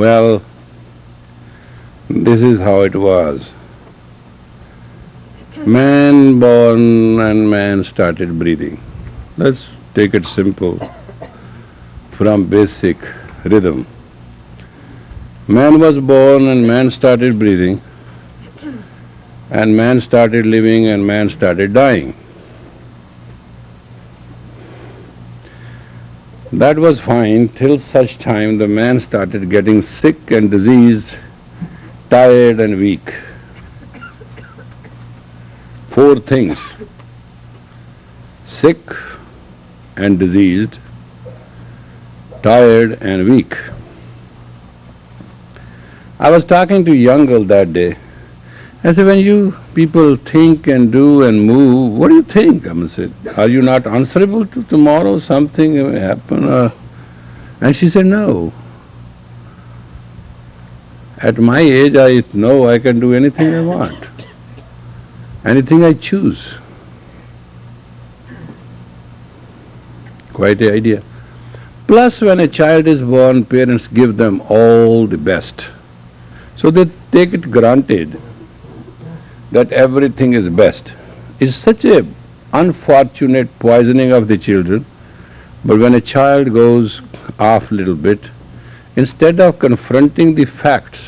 Well, this is how it was. Man born and man started breathing. Let's take it simple from basic rhythm. Man was born and man started breathing, and man started living and man started dying. That was fine till such time the man started getting sick and diseased, tired and weak. Four things: sick and diseased, tired and weak. I was talking to a young girl that day. I said, when you people think and do and move, what do you think? I said, are you not answerable to tomorrow? Something may happen? And she said, no. At my age, I know I can do anything I want, anything I choose. Quite the idea. Plus, when a child is born, parents give them all the best. So they take it granted that everything is best. It's such a unfortunate poisoning of the children. But when a child goes off a little bit, instead of confronting the facts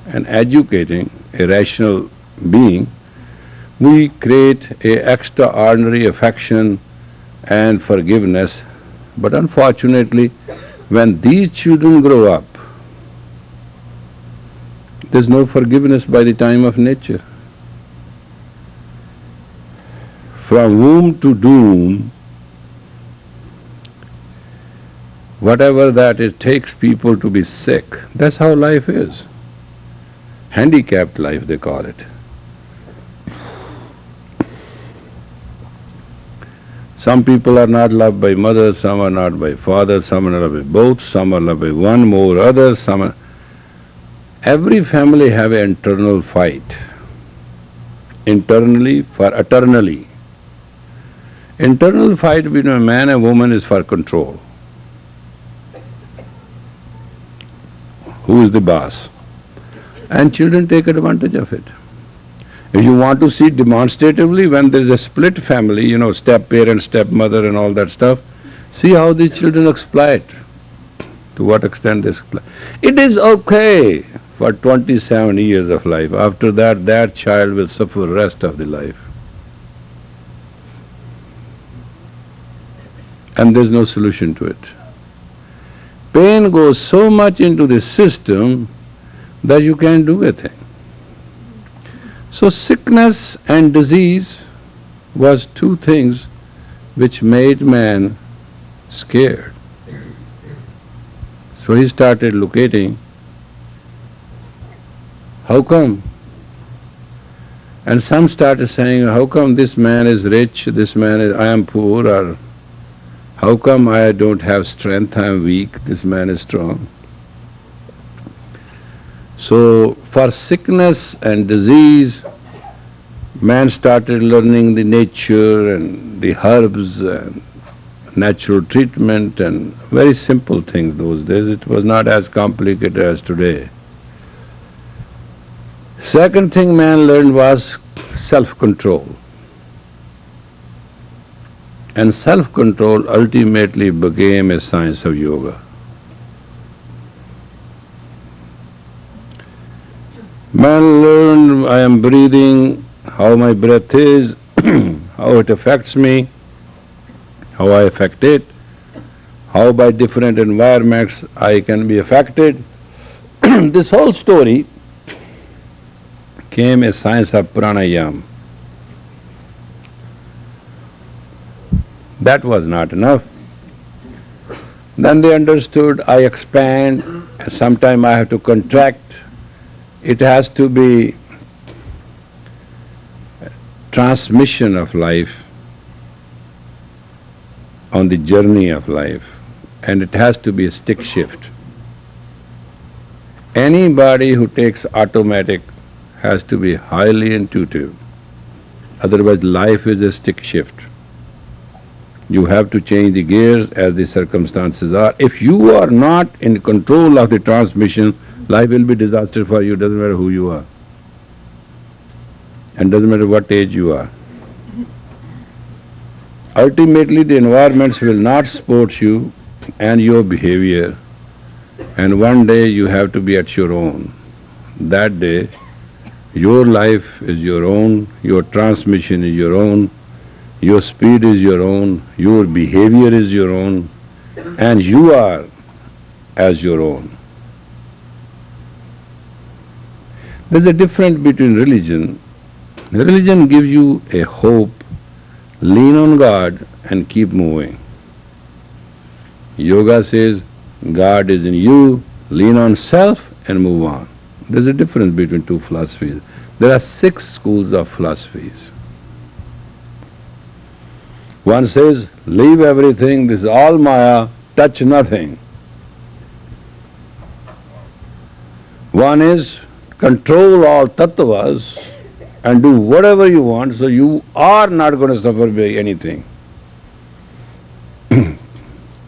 and educating a rational being, we create an extraordinary affection and forgiveness. But unfortunately, when these children grow up, there's no forgiveness by the time of nature. From womb to doom, whatever that it takes people to be sick, that's how life is. Handicapped life, they call it. Some people are not loved by mother, some are not by father, some are loved by both, some are loved by one more other, some are... Every family have an internal fight. Internally for eternally. Internal fight between a man and woman is for control. Who is the boss? And children take advantage of it. If you want to see demonstratively, when there is a split family, step-parent, step-mother and all that stuff, see how the children exploit, to what extent they exploit. It is okay for 27 years of life. After that, that child will suffer the rest of the life. And there's no solution to it. Pain goes so much into the system that you can't do a thing. So sickness and disease was two things which made man scared. So he started locating, how come? And some started saying, how come this man is rich, this man is, I am poor, or how come I don't have strength, I am weak, this man is strong? So for sickness and disease, man started learning the nature and the herbs and natural treatment and very simple things those days. It was not as complicated as today. Second thing man learned was self-control. And self-control ultimately became a science of yoga. Man learned, I am breathing, how my breath is, how it affects me, how I affect it, how by different environments I can be affected. This whole story came a science of pranayama. That was not enough. Then they understood I expand, sometime I have to contract. It has to be transmission of life on the journey of life, and it has to be a stick shift. Anybody who takes automatic has to be highly intuitive. Otherwise life is a stick shift. You have to change the gears as the circumstances are. If you are not in control of the transmission, Life will be disaster for you, doesn't matter who you are. And doesn't matter what age you are. Ultimately, the environments will not support you and your behavior, and one day you have to be at your own. That day, your life is your own, your transmission is your own, your speed is your own, your behavior is your own, and you are as your own. There's a difference between religion. Religion gives you a hope, lean on God and keep moving. Yoga says, God is in you, lean on self and move on. There's a difference between two philosophies. There are 6 schools of philosophies. One says, leave everything, this is all Maya, touch nothing. One is, control all tattvas and do whatever you want, so you are not going to suffer by anything.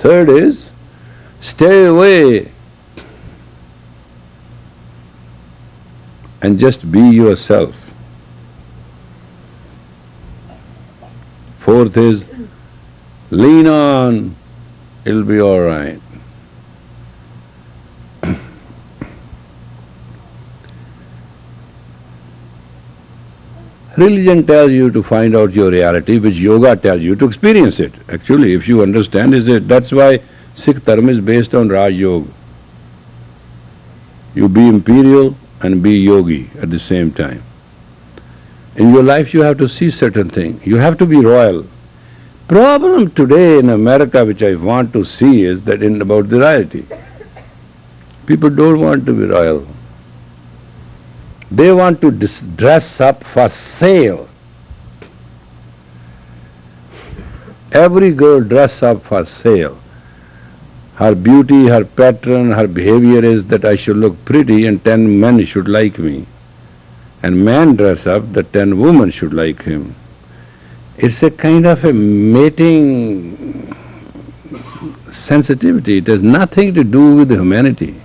Third is, stay away and just be yourself. Fourth is, lean on, it'll be all right. Religion tells you to find out your reality, which yoga tells you to experience it. Actually, if you understand, that's why Sikh Dharma is based on Raj Yoga. You be imperial and be yogi at the same time. In your life you have to see certain things. You have to be royal. Problem today in America which I want to see is that about the royalty. People don't want to be royal. They want to dress up for sale. Every girl dress up for sale. Her beauty, her pattern, her behavior is that I should look pretty and 10 men should like me. And man dress up that 10 women should like him. It's a kind of a mating sensitivity. It has nothing to do with humanity.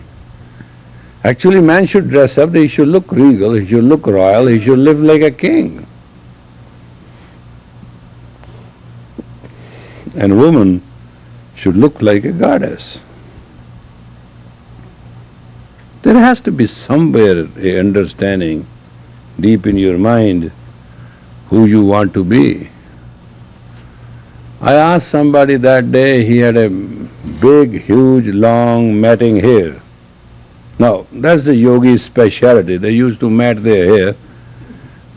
Actually, man should dress up, he should look regal, he should look royal, he should live like a king. And woman should look like a goddess. There has to be somewhere a understanding deep in your mind who you want to be. I asked somebody that day, he had a big, huge, long matting hair. Now, that's the yogi's speciality. They used to mat their hair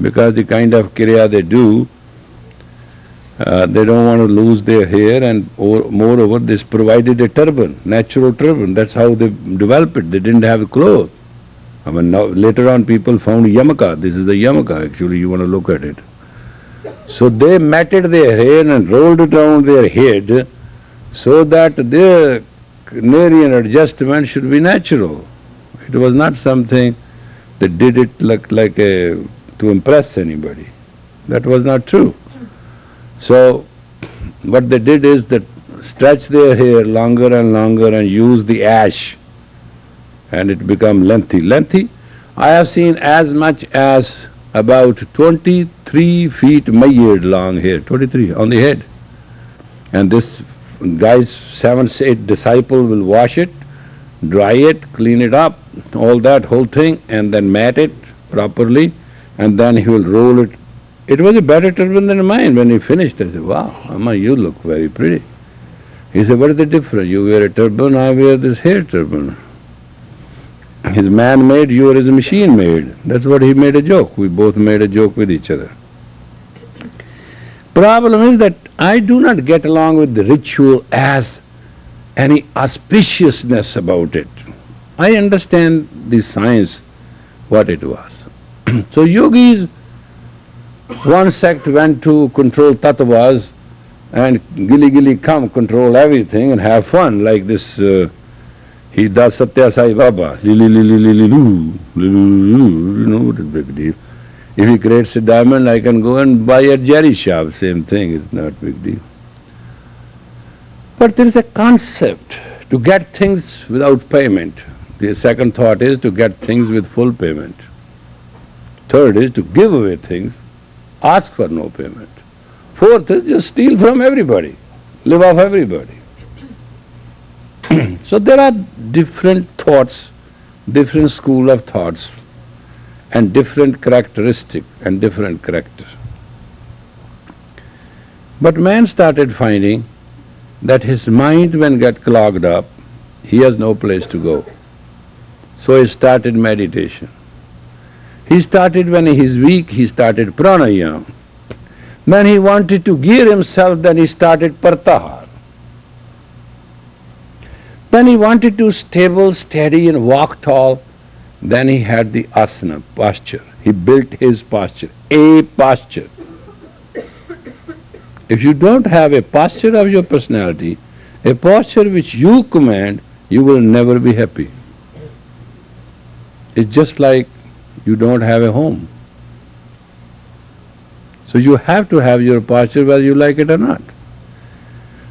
because the kind of kriya they do, they don't want to lose their hair, and moreover, this provided a turban, natural turban. That's how they developed it. They didn't have clothes. I mean, now, later on people found yamaka. This is the yamaka, actually, you want to look at it. So they matted their hair and rolled it around their head so that their Narian adjustment should be natural. It was not something that did it to impress anybody. That was not true. So what they did is that stretch their hair longer and longer and use the ash, and it become lengthy. Lengthy, I have seen as much as about 23 feet mayed long hair, 23 on the head. And this guy's 7, 8 disciple will wash it, dry it, clean it up, all that whole thing, and then mat it properly, and then he will roll it. It was a better turban than mine. When he finished, I said, wow, Amma, you look very pretty. He said, what is the difference? You wear a turban, I wear this hair turban. His man-made, yours is machine-made. That's what he made a joke. We both made a joke with each other. Problem is that I do not get along with the ritual as any auspiciousness about it. I understand the science, what it was. So yogis, one sect went to control tattvas and gilly come control everything and have fun, like this he does Satya Sai Baba, you know what is big deal. If he creates a diamond, I can go and buy at Jerry shop, same thing, it's not big deal. But there is a concept to get things without payment. The second thought is to get things with full payment. Third is to give away things, ask for no payment. Fourth is just steal from everybody, live off everybody. So there are different thoughts, different school of thoughts, and different characteristic and different character. But man started finding that his mind when get clogged up, he has no place to go. So he started meditation. He started when he is weak, he started pranayama. When he wanted to gear himself, then he started pratyahara. When he wanted to stable, steady and walk tall, then he had the asana, posture. He built his posture, a posture. If you don't have a posture of your personality, a posture which you command, you will never be happy. It's just like you don't have a home. So you have to have your posture whether you like it or not.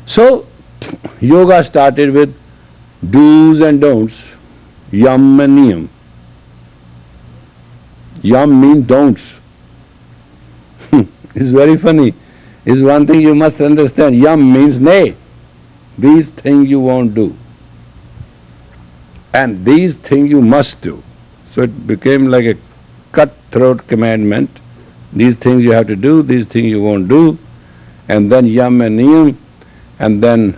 So yoga started with do's and don'ts, yam and niyam. Yam means don'ts. It's very funny. It's one thing you must understand. Yam means nay. These things you won't do. And these things you must do. So it became like a cutthroat commandment. These things you have to do, these things you won't do. And then yam and niyam. And then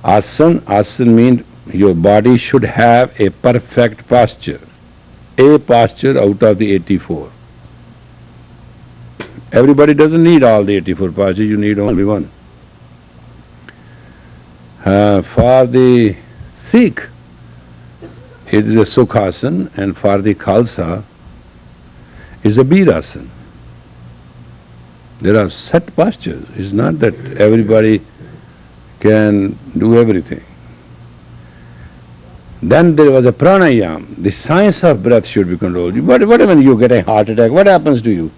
asana. Asana means your body should have a perfect posture. A posture out of the 84. Everybody doesn't need all the 84 postures, you need only one. For the Sikh, it is a Sukhasana, and for the Khalsa, is a Birasana. There are set postures. It's not that everybody can do everything. Then there was a pranayama. The science of breath should be controlled. What when you get a heart attack? What happens to you?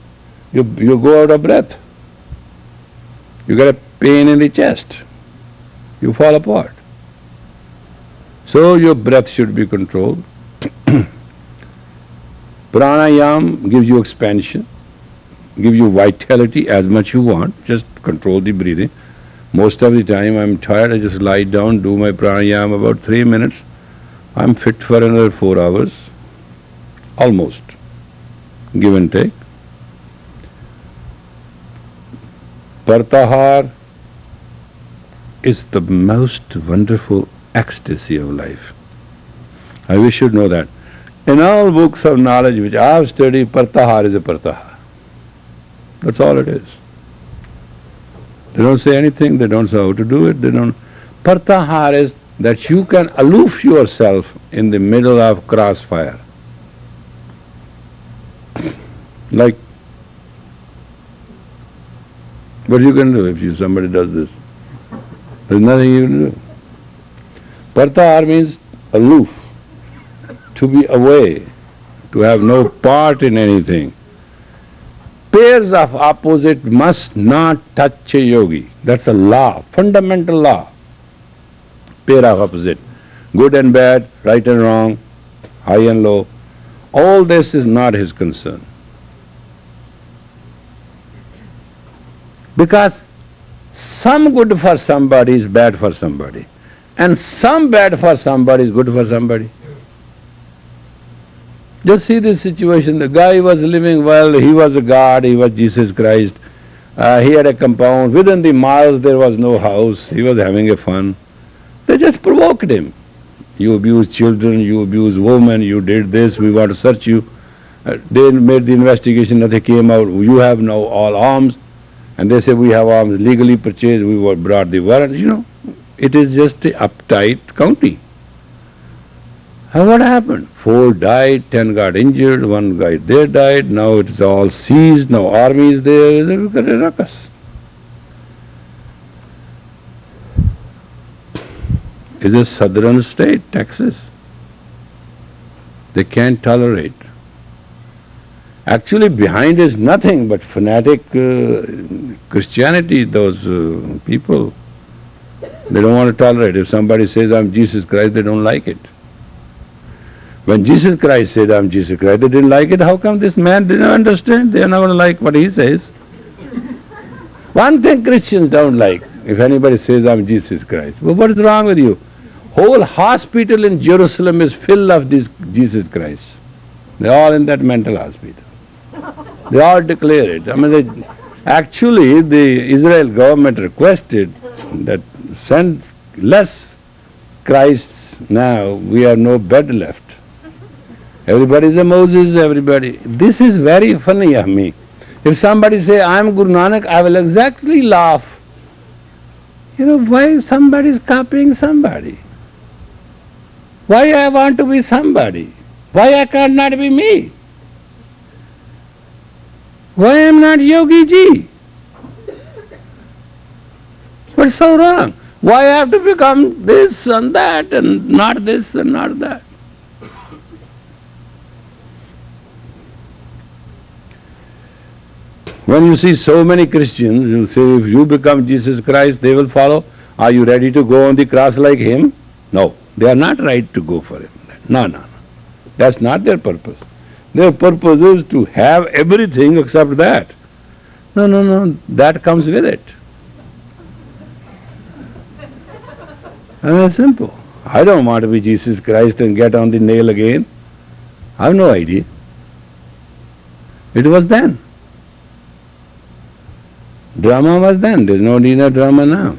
You go out of breath. You get a pain in the chest. You fall apart. So your breath should be controlled. Pranayama gives you expansion, gives you vitality as much you want. Just control the breathing. Most of the time I'm tired, I just lie down, do my pranayama about 3 minutes. I'm fit for another 4 hours. Almost. Give and take. Pratyahara is the most wonderful ecstasy of life. I wish you'd know that. In all books of knowledge which I have studied, pratyahara is a pratyahara. That's all it is. They don't say anything, they don't say how to do it, they don't. Pratyahara is that you can aloof yourself in the middle of crossfire. Like, what you can do if somebody does this? There's nothing you can do. Pratyahara means aloof, to be away, to have no part in anything. Pairs of opposite must not touch a yogi. That's a law, fundamental law. Pair of opposite. Good and bad, right and wrong, high and low. All this is not his concern. Because some good for somebody is bad for somebody. And some bad for somebody is good for somebody. Just see this situation. The guy was living well, he was a God, he was Jesus Christ. He had a compound. Within the miles there was no house. He was having a fun. They just provoked him. You abuse children, you abuse women, you did this, we want to search you. They made the investigation, nothing came out. You have now all arms. And they say we have arms legally purchased, we were brought the warrant. You know, it is just a uptight county. And what happened? 4 died, 10 got injured, 1 guy there died, now it is all seized, now army is there, look at a ruckus. It's a southern state, Texas. They can't tolerate. Actually behind is nothing but fanatic Christianity, those people. They don't want to tolerate. If somebody says, I'm Jesus Christ, they don't like it. When Jesus Christ said, I'm Jesus Christ, they didn't like it. How come this man didn't understand? They are not going to like what he says. One thing Christians don't like, if anybody says, I'm Jesus Christ. Well, what is wrong with you? Whole hospital in Jerusalem is full of this Jesus Christ. They're all in that mental hospital. They all declare it. I mean, actually, the Israel government requested that send less Christs now. We have no bed left. Everybody is a Moses, everybody. This is very funny of me. If somebody say, I am Guru Nanak, I will exactly laugh. You know, why somebody is copying somebody? Why I want to be somebody? Why I cannot be me? Why I am not Yogi Ji? What's so wrong? Why I have to become this and that and not this and not that? When you see so many Christians who say, if you become Jesus Christ, they will follow. Are you ready to go on the cross like him? No, they are not right to go for him. No. That's not their purpose. Their purpose is to have everything except that. No, that comes with it. And it's simple. I don't want to be Jesus Christ and get on the nail again. I have no idea. It was then. Drama was then. There's no need of drama now.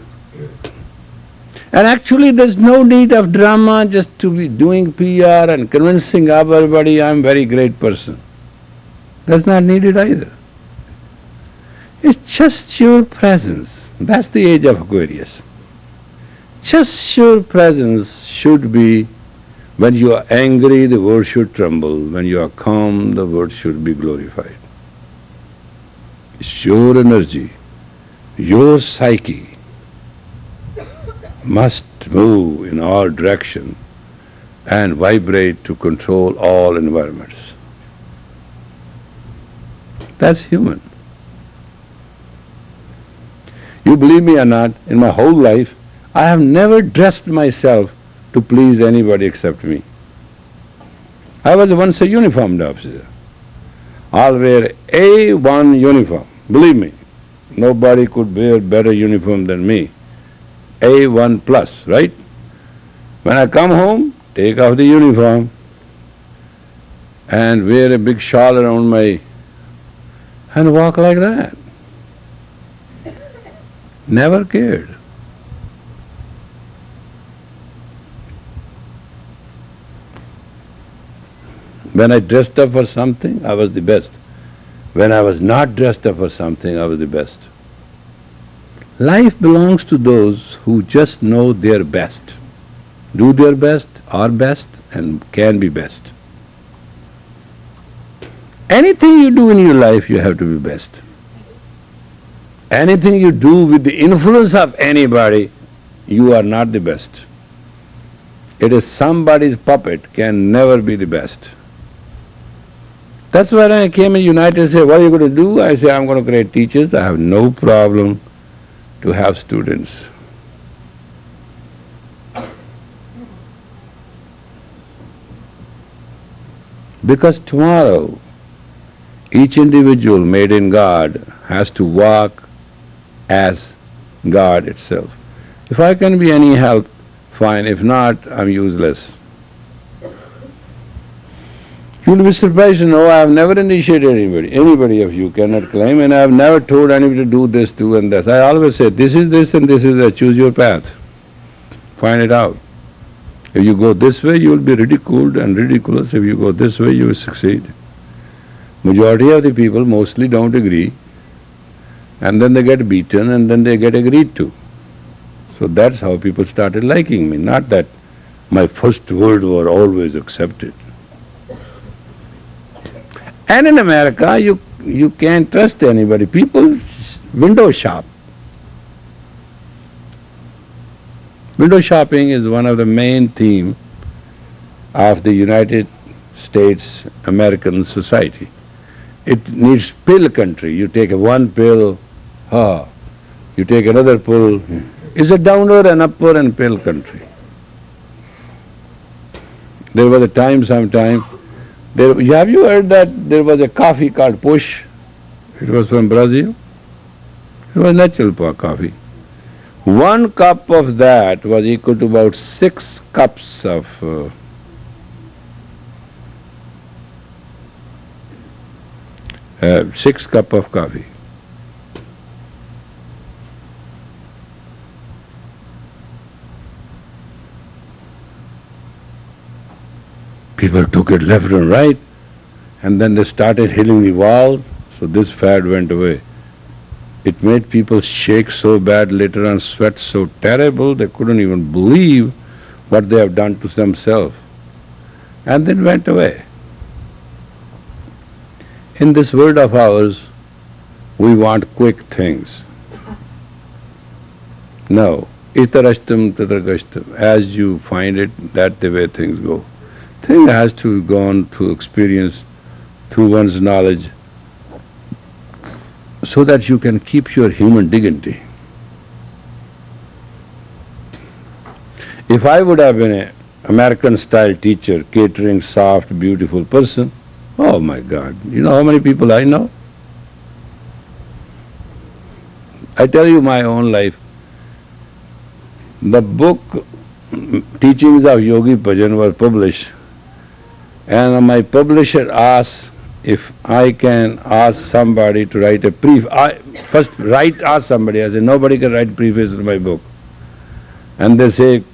And actually there's no need of drama just to be doing PR and convincing everybody I'm a very great person. That's not needed either. It's just your presence. That's the age of Aquarius. Just your presence should be, when you are angry, the word should tremble. When you are calm, the word should be glorified. It's your energy, your psyche must move in all directions and vibrate to control all environments. That's human. You believe me or not, in my whole life, I have never dressed myself to please anybody except me. I was once a uniformed officer. I'll wear A1 uniform. Believe me, nobody could wear better uniform than me. A1 plus, right? When I come home, take off the uniform and wear a big shawl around my and walk like that. Never cared. When I dressed up for something, I was the best. When I was not dressed up for something, I was the best. Life belongs to those who just know their best, do their best, are best, and can be best. Anything you do in your life, you have to be best. Anything you do with the influence of anybody, you are not the best. It is somebody's puppet, can never be the best. That's why when I came in United States, what are you going to do? I say, I'm going to create teachers. I have no problem to have students. Because tomorrow, each individual made in God has to walk as God itself. If I can be any help, fine. If not, I'm useless. You'll be surprised to know I have never initiated anybody. Anybody of you cannot claim, and I have never told anybody to do this, do and that. I always say, this is this and this is that. Choose your path. Find it out. If you go this way, you will be ridiculed and ridiculous. If you go this way, you will succeed. Majority of the people mostly don't agree, and then they get beaten, and then they get agreed to. So that's how people started liking me. Not that my first word were always accepted. And in America, you can't trust anybody. People window shop. Window shopping is one of the main themes of the United States American society. It needs pill country. You take one pill, you take another pill. It's a downer and upper and pill country. There was a time, sometime, have you heard that there was a coffee called Push? It was from Brazil. It was natural coffee. 1 cup of that was equal to about 6 cups of 6 cups of coffee. People took it left and right, and then they started hitting the wall, so this fad went away. It made people shake so bad later on, sweat so terrible, they couldn't even believe what they have done to themselves. And then went away. In this world of ours, we want quick things. No. Itarashtam tatragashtam. As you find it, that's the way things go. Thing has to be gone through experience, through one's knowledge, so that you can keep your human dignity. If I would have been an American-style teacher, catering, soft, beautiful person, oh my God, you know how many people I know? I tell you my own life. The book Teachings of Yogi Bhajan was published, and my publisher asked if I can ask somebody to write a preface. Ask somebody. I said, nobody can write preface to my book. And they say,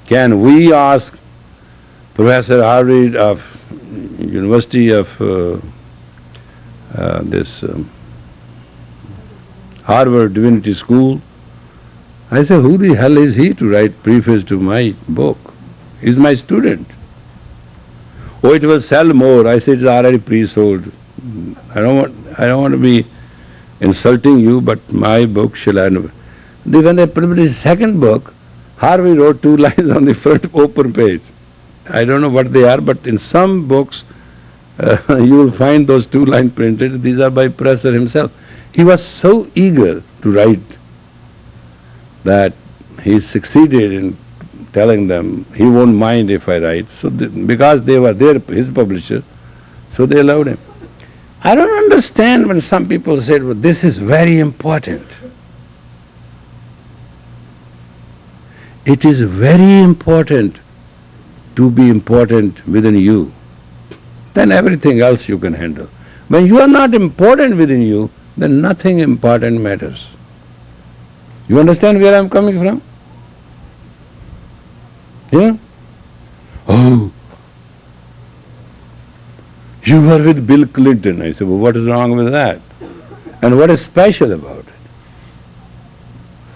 can we ask Professor Harvard of University of Harvard Divinity School? I said, who the hell is he to write preface to my book? He's my student. Oh, it will sell more. I said, it's already pre-sold. I don't want to be insulting you, but my book shall end. When they published his second book, Harvey wrote 2 lines on the front open page. I don't know what they are, but in some books you will find those 2 lines printed. These are by Professor himself. He was so eager to write that he succeeded in telling them he won't mind if I write. So because they were there, his publisher, so they allowed him. I don't understand when some people say, well, this is very important. It is very important to be important within you. Then everything else you can handle. When you are not important within you, then nothing important matters. You understand where I am coming from? Yeah? Oh, you were with Bill Clinton. I said, well, what is wrong with that? And what is special about it?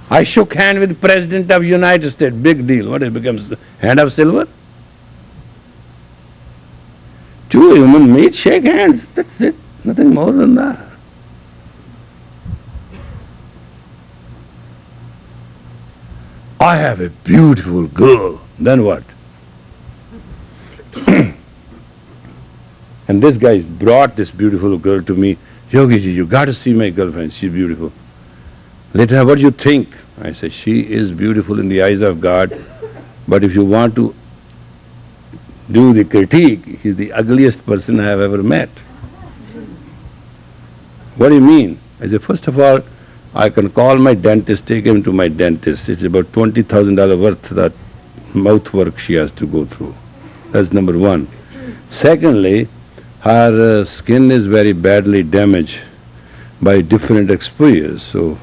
I shook hand with President of United States. Big deal. What, it becomes the hand of silver? 2 human meet, shake hands. That's it. Nothing more than that. I have a beautiful girl. Then what? And this guy brought this beautiful girl to me. Yogiji, you got to see my girlfriend. She's beautiful. Later, what do you think? I said, she is beautiful in the eyes of God, but if you want to do the critique, he's the ugliest person I have ever met. What do you mean? I said, first of all, I can call my dentist, take him to my dentist. It's about $20,000 worth that mouth work she has to go through. That's number one. Secondly, her skin is very badly damaged by different exposures. So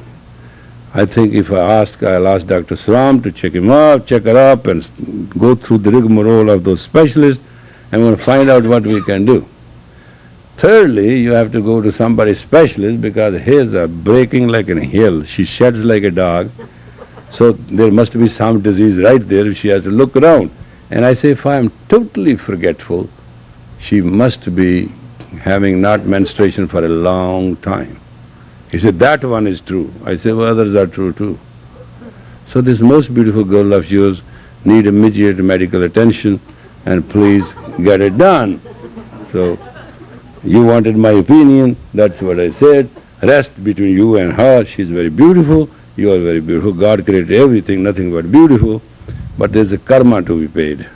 I think if I'll ask Dr. Sram to check him up, check her up, and go through the rigmarole of those specialists, and we'll find out what we can do. Thirdly, you have to go to somebody specialist because hairs are breaking like a hill. She sheds like a dog. So there must be some disease right there. She has to look around. And I say, if I am totally forgetful, she must be having not menstruation for a long time. He said, that one is true. I said, well, others are true too. So this most beautiful girl of yours need immediate medical attention, and please get it done. So you wanted my opinion, that's what I said. Rest between you and her. She's very beautiful, you are very beautiful. God created everything, nothing but beautiful, but there's a karma to be paid.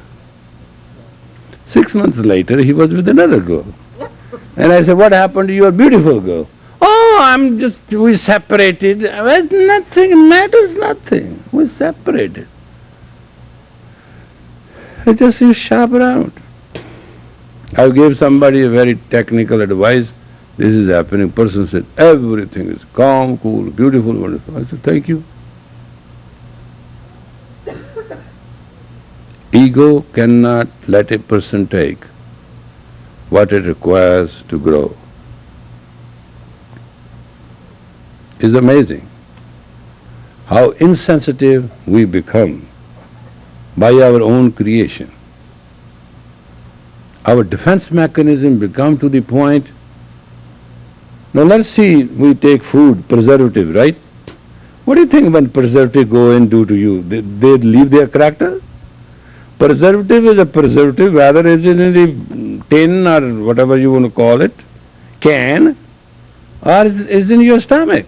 6 months later, he was with another girl. And I said, what happened to your beautiful girl? Oh, we separated. Well, nothing, matters nothing. We separated. I just, you shop around. I gave somebody a very technical advice. This is happening. Person said, everything is calm, cool, beautiful, wonderful. I said, thank you. Ego cannot let a person take what it requires to grow. It's amazing how insensitive we become by our own creation. Our defense mechanism become to the point. Now let's see, we take food, preservative, right? What do you think when preservative go and do to you? They leave their character? Preservative is a preservative, whether it's in the tin or whatever you want to call it, can, or is in your stomach.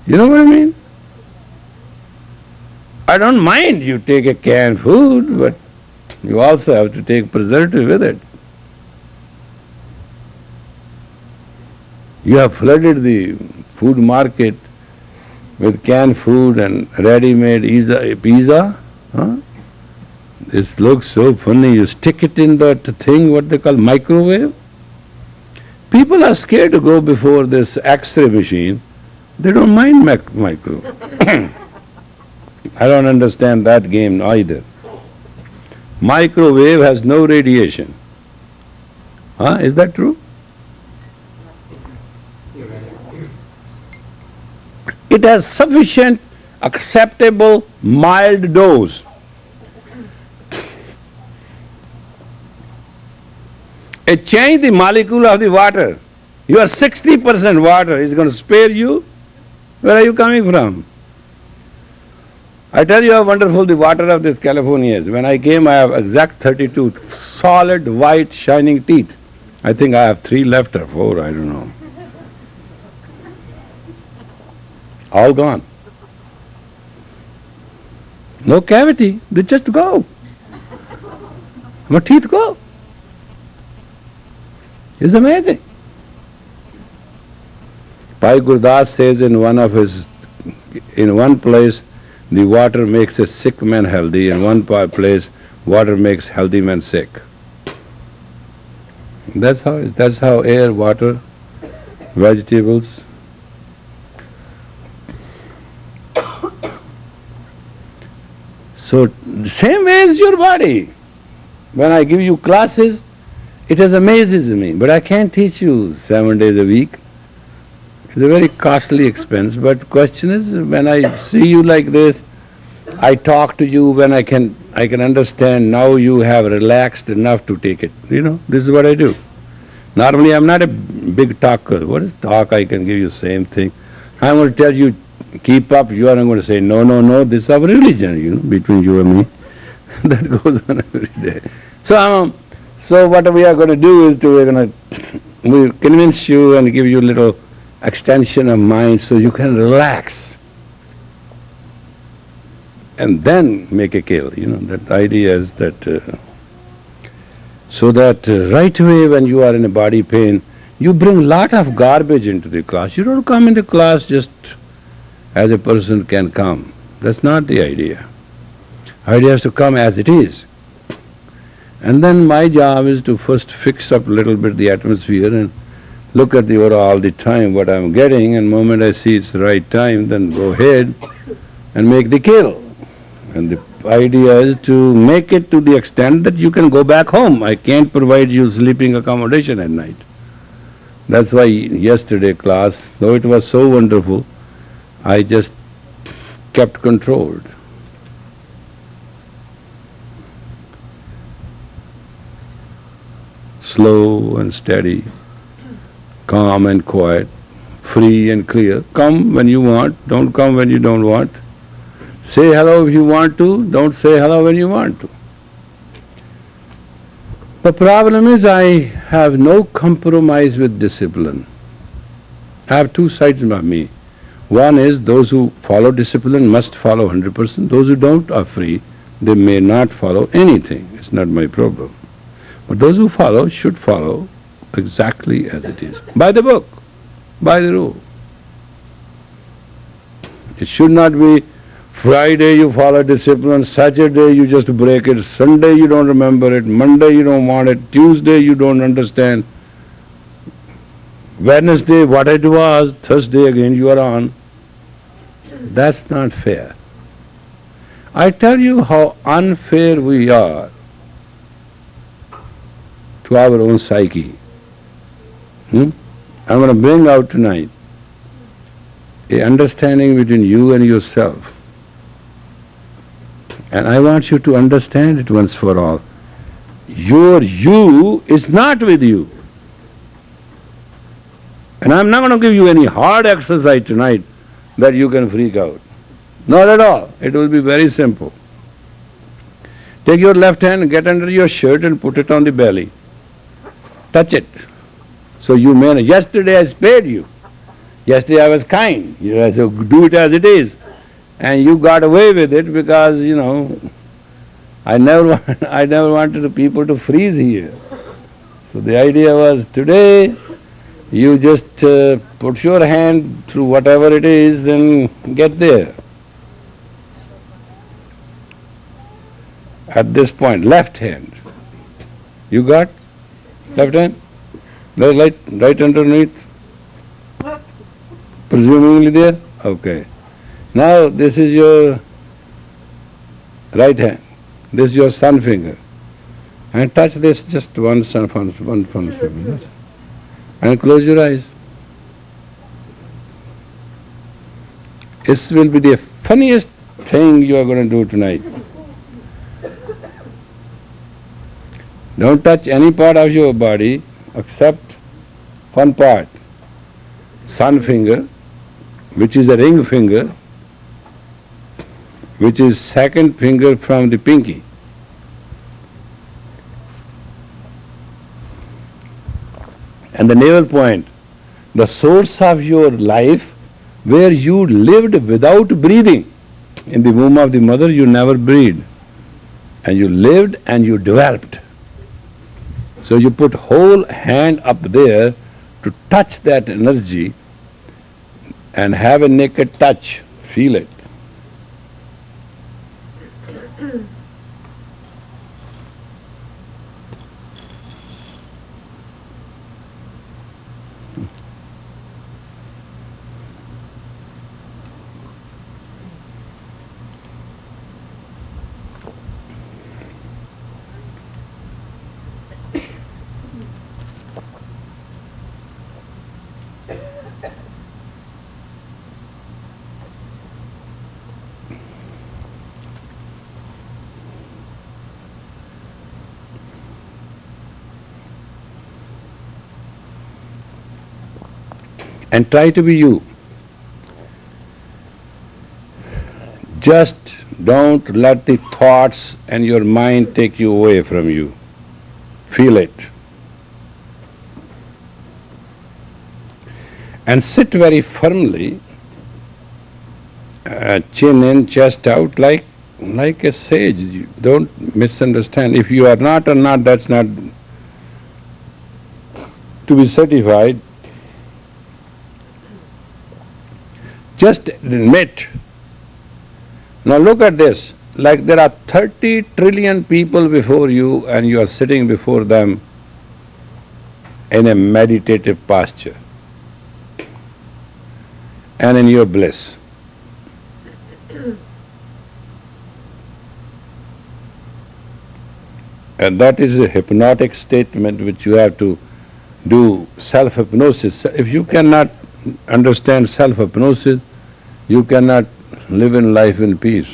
You know what I mean? I don't mind you take a canned food, but you also have to take preservative with it. You have flooded the food market with canned food and ready-made pizza. Huh? This looks so funny. You stick it in that thing, what they call microwave. People are scared to go before this X-ray machine. They don't mind micro. I don't understand that game either. Microwave has no radiation. Huh? Is that true? It has sufficient, acceptable, mild dose. It changed the molecule of the water. You are 60% water. Is going to spare you? Where are you coming from? I tell you how wonderful the water of this California is. When I came, I have exact 32 solid, white, shining teeth. I think I have 3 left or 4, I don't know. All gone. No cavity, they just go. My teeth go. It's amazing. Bhai Gurdas says in one place, the water makes a sick man healthy, in one place, water makes healthy man sick. That's how air, water, vegetables. So, same way as your body. When I give you classes, it amazes me, but I can't teach you 7 days a week. It's a very costly expense, but question is, when I see you like this, I talk to you when I can understand, now you have relaxed enough to take it. You know, this is what I do. Normally I'm not a big talker. What is talk? I can give you same thing. I'm going to tell you, keep up, you are going to say, no, no, no, this is our religion, you know, between you and me. That goes on every day. So what we are going to do is we'll convince you and give you a little extension of mind so you can relax. And then make a kill, you know, that idea is that, so that right away when you are in a body pain, you bring lot of garbage into the class. You don't come into class just as a person can come. That's not the idea. Idea is to come as it is. And then my job is to first fix up a little bit the atmosphere and look at the overall the time what I'm getting, and the moment I see it's the right time, then go ahead and make the kill. And the idea is to make it to the extent that you can go back home. I can't provide you sleeping accommodation at night. That's why yesterday class, though it was so wonderful, I just kept controlled. Slow and steady, calm and quiet, free and clear. Come when you want, don't come when you don't want. Say hello if you want to, don't say hello when you want to. The problem is I have no compromise with discipline. I have 2 sides of me. One is those who follow discipline must follow 100%. Those who don't are free. They may not follow anything. It's not my problem. But those who follow should follow exactly as it is. By the book, by the rule. It should not be Friday you follow discipline, Saturday you just break it, Sunday you don't remember it, Monday you don't want it, Tuesday you don't understand, Wednesday what it was, Thursday again you are on. That's not fair. I tell you how unfair we are to our own psyche. I'm going to bring out tonight an understanding between you and yourself. And I want you to understand it once for all. Your you is not with you. And I'm not going to give you any hard exercise tonight that you can freak out. Not at all. It will be very simple. Take your left hand, get under your shirt and put it on the belly. Touch it. So you may know, yesterday I spared you. Yesterday I was kind. You have to do it as it is. And you got away with it because, I never wanted the people to freeze here. So the idea was, today you just put your hand through whatever it is and get there. At this point, left hand. You got left hand? Right underneath? Presumably there? Okay. Now this is your right hand. This is your sun finger. And touch this, just one finger. And close your eyes. This will be the funniest thing you are going to do tonight. Don't touch any part of your body except one part. Sun finger, which is a ring finger, which is second finger from the pinky. And the navel point, the source of your life, where you lived without breathing. In the womb of the mother you never breathed. And you lived and you developed. So you put whole hand up there to touch that energy and have a naked touch. Feel it. And try to be you. Just don't let the thoughts and your mind take you away from you. Feel it. And sit very firmly, chin in, chest out, like a sage. You don't misunderstand. If you are not or not, that's not to be certified. Just admit. Now look at this, like there are 30 trillion people before you and you are sitting before them in a meditative posture and in your bliss. And that is a hypnotic statement which you have to do, self-hypnosis. If you cannot understand self-hypnosis, you cannot live in life in peace.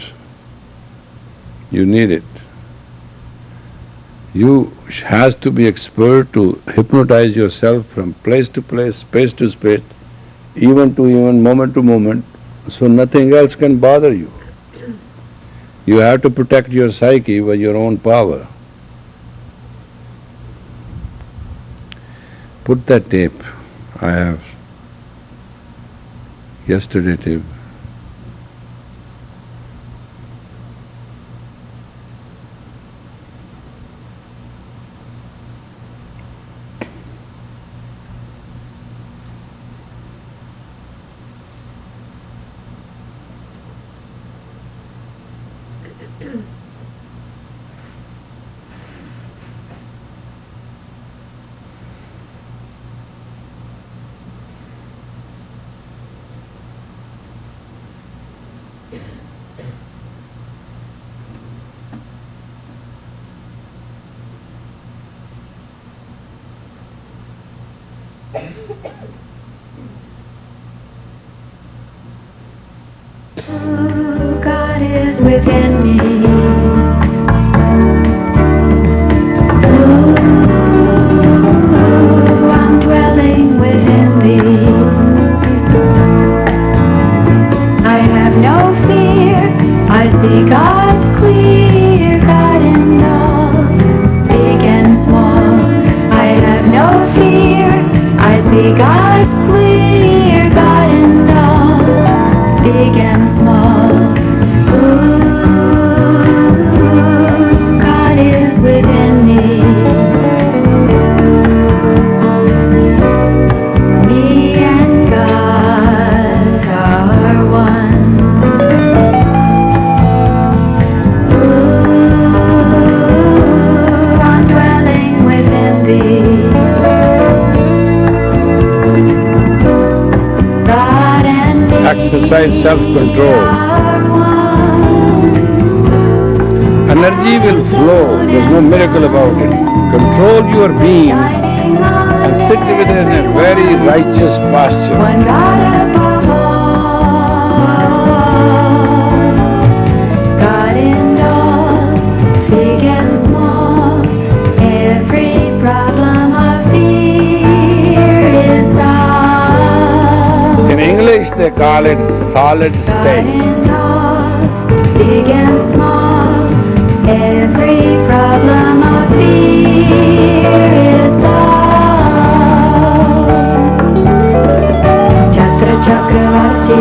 You need it. You has to be expert to hypnotize yourself from place to place, space to space, even to even, moment to moment, so nothing else can bother you. You have to protect your psyche with your own power. Put that tape. I have yesterday too. God is within me. I'm dwelling within thee. I have no fear. I see God clear, God in all, big and small. I have no fear. I see God clear, God in all, big and small. Ooh, God is within me. Me and God are one. Ooh, I'm dwelling within thee. God and me. Exercise self-control. Energy will flow, there's no miracle about it. Control your being and sit within a very righteous posture. One God above all, God in all, big and small. Every problem of fear is solved. In English they call it solid God state. in all, big and small. Every problem of fear is solved. Chatra Chakravarti,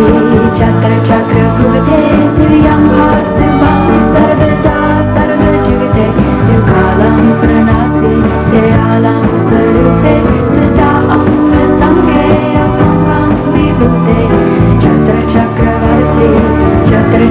Chatra Chakravarti, Suyam Bhakti Bhakti Sarvada Sarva Jivite, Yukalam Pranati, Yalam Sarute, Sita Amra Sange Apangam Vibhute, Chatra Chakravarti, Chatra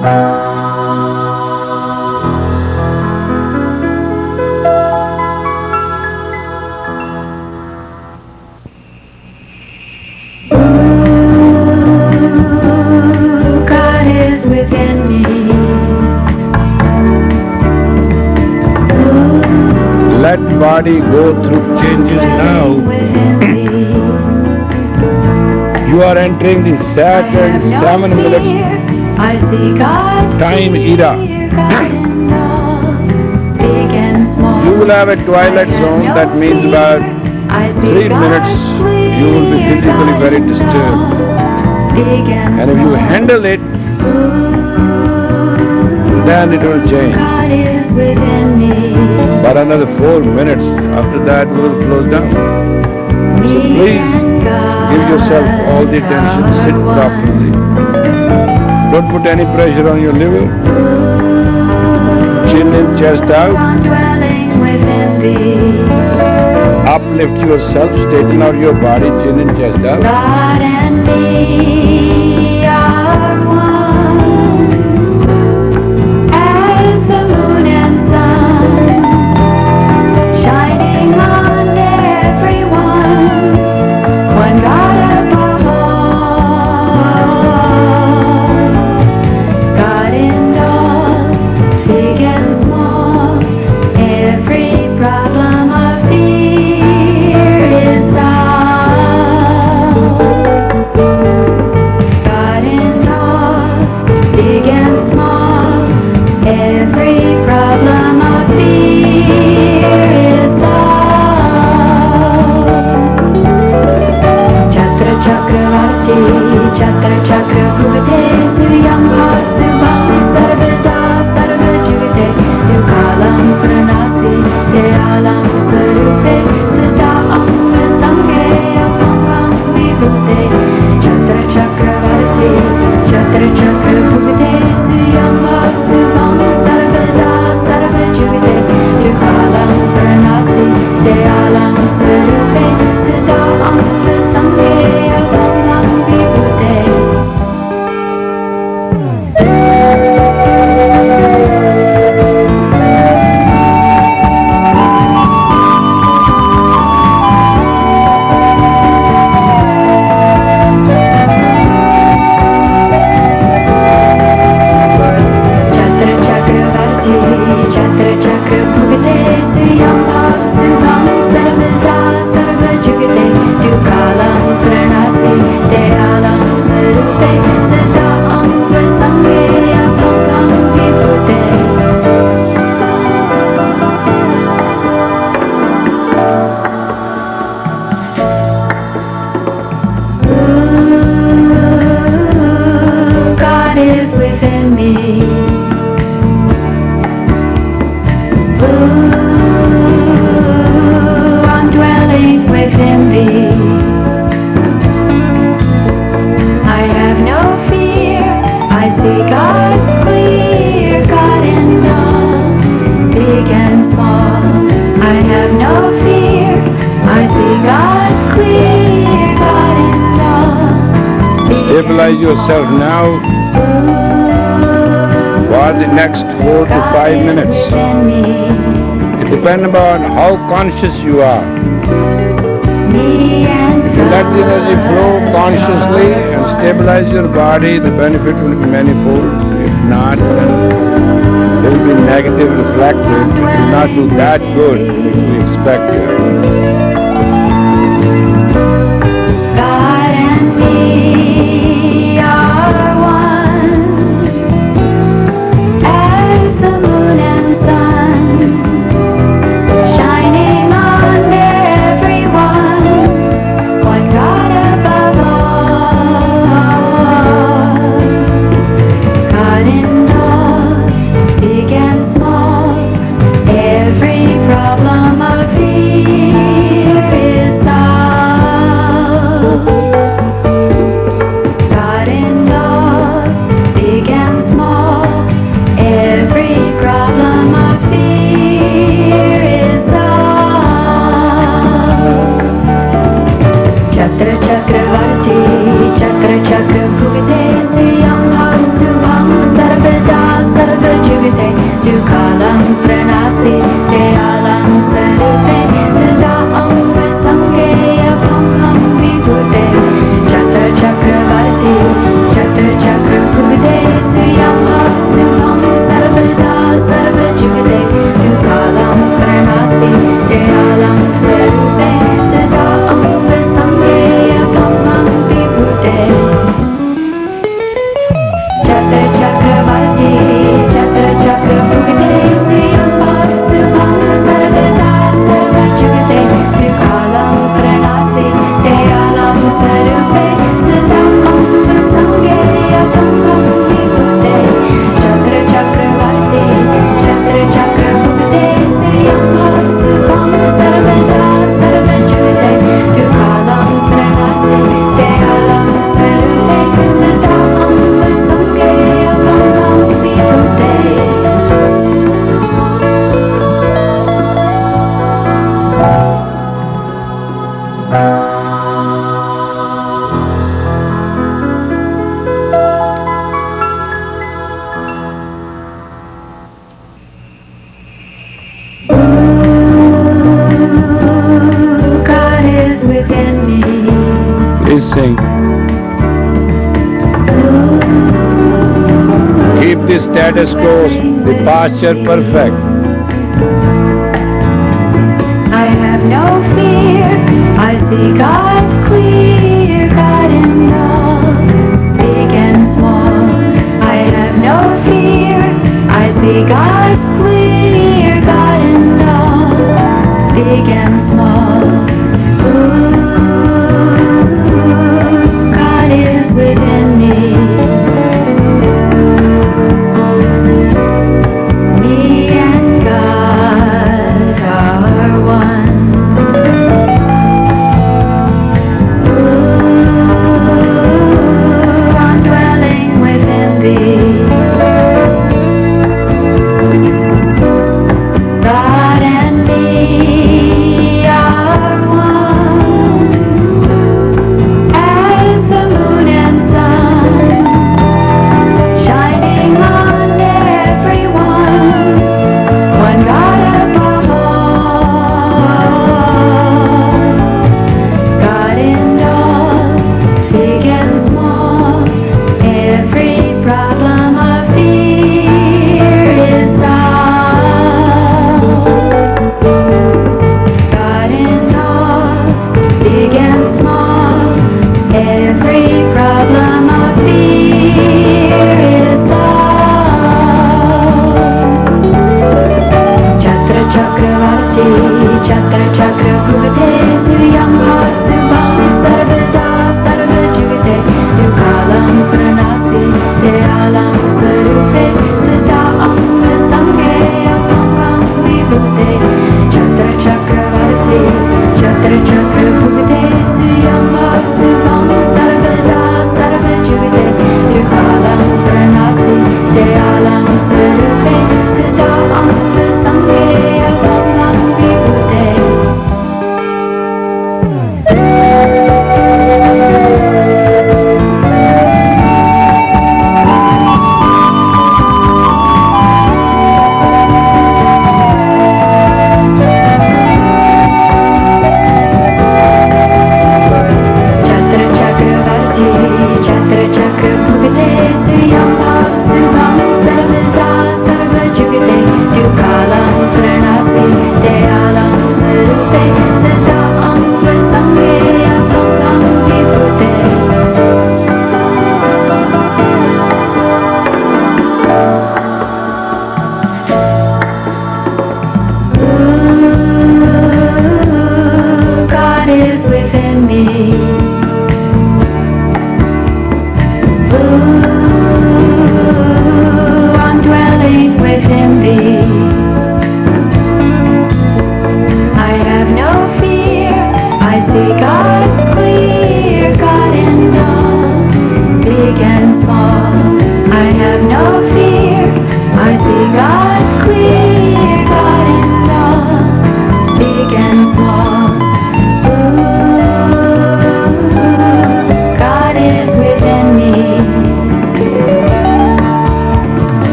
God is within me. Let body go through changes now. You are entering the sacred 7 minutes I see God time era. You will have a twilight zone, that means about 3 minutes you will be physically very disturbed. And if you handle it, then it will change. But another 4 minutes, after that we will close down. So please give yourself all the attention, sit properly. Don't put any pressure on your liver. Chin in, chest out. Uplift yourself, straighten out your body, chin in, chest out. God and me are one, as the moon and sun, shining on everyone, one God above all. God in all, big and small, every problem of fear is solved. God in all, big and small, every problem of fear is solved. Chakra Chakravarti, Chakra Chakra Bhuvate, Suyam Bhasubam, Sarvada Sarva Jugate, Yukalam Pranati, Deyalam Sarupe, Sada Anga Sange, Apangam Vibhute, Chakra Chakravarti, Chakra Chakra Bhuvate, Suyam Bhasubam, Sarvada Sarva Jugate, Yukalam Pranati, Deyalam Sarupe, Sada Anga Sange, Apangam Vibhute. Chakra Chakravarti, Chakra Chakra Bhuvate, Suyam Bhasubam, Sarvada Sarva Jugate, Yukalam Pranati, Deyalam Sarupe, Sada Anga Sange, Apangam Vibhute. God is within me. I'm dwelling within thee. I have no fear. I see God clear. God in all, big and small. I have no fear. I see God clear. God in all. Stabilize yourself now for the next 4 to 5 minutes. It depends upon how conscious you are. If you let the energy flow consciously and stabilize your body, the benefit will be manifold. If not, then there will be negative reflected. It will not do that good we expected. God and me are one, as the moon and sun, shining on everyone, one God above all. God in all, big and small, every problem of fear is solved. the status quo, the posture perfect. I have no fear, I see God clear, God in all, big and small. I have no fear, I see God clear, God in all, big and small. Ooh, God is within me. Me and God are one.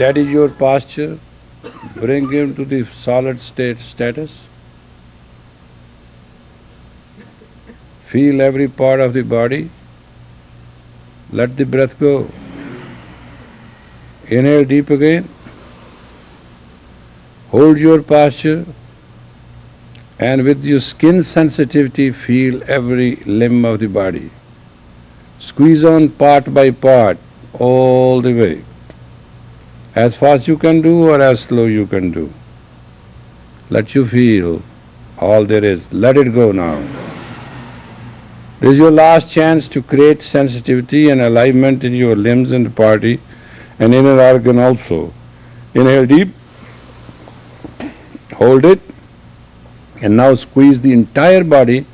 Steady your posture, bring him to the solid state status. Feel every part of the body. Let the breath go. Inhale deep again. Hold your posture, and with your skin sensitivity feel every limb of the body. Squeeze on part by part all the way. As fast you can do or as slow you can do. Let you feel all there is. Let it go now. This is your last chance to create sensitivity and alignment in your limbs and body and inner organ also. Inhale deep. Hold it. And now squeeze the entire body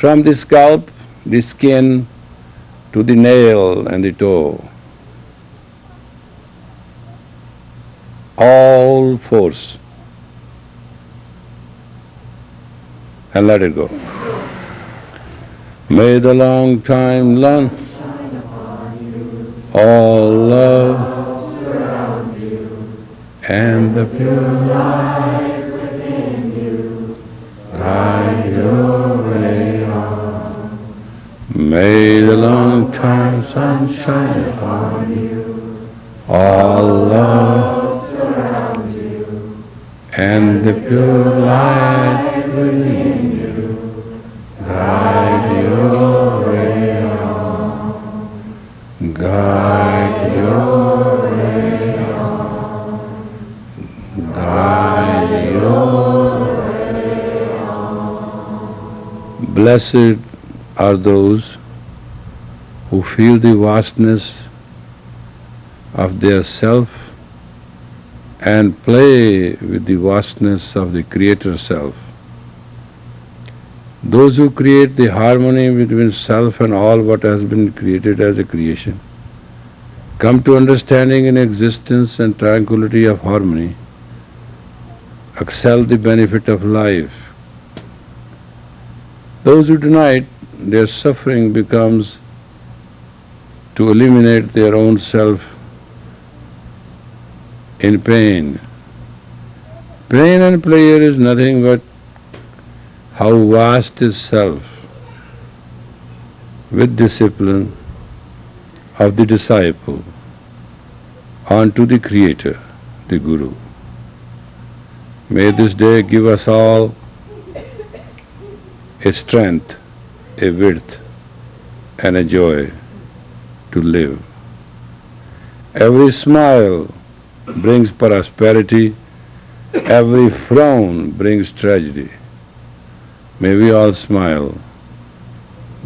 from the scalp, the skin, to the nail and the toe. All force. And let it go. May the long time learn all love surround you, and the pure light within you guide your way on. May the long time sun shine upon you, all love surround you, and the pure light within you guide your way on. Guide your way on. Guide your way on. Blessed are those who feel the vastness of their self and play with the vastness of the Creator Self. Those who create the harmony between self and all what has been created as a creation come to understanding in existence and tranquility of harmony, excel the benefit of life. Those who deny it, their suffering becomes to eliminate their own self in pain. Pain and pleasure is nothing but how vast is self with discipline of the disciple onto the Creator, the Guru. May this day give us all a strength, a width, and a joy to live. Every smile brings prosperity, every frown brings tragedy. May we all smile,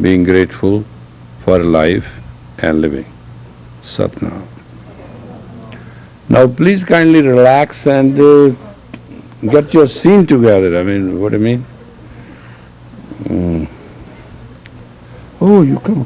being grateful for life and living. Satnam. Now please kindly relax and get your scene together. I mean, what I mean? Oh, you come.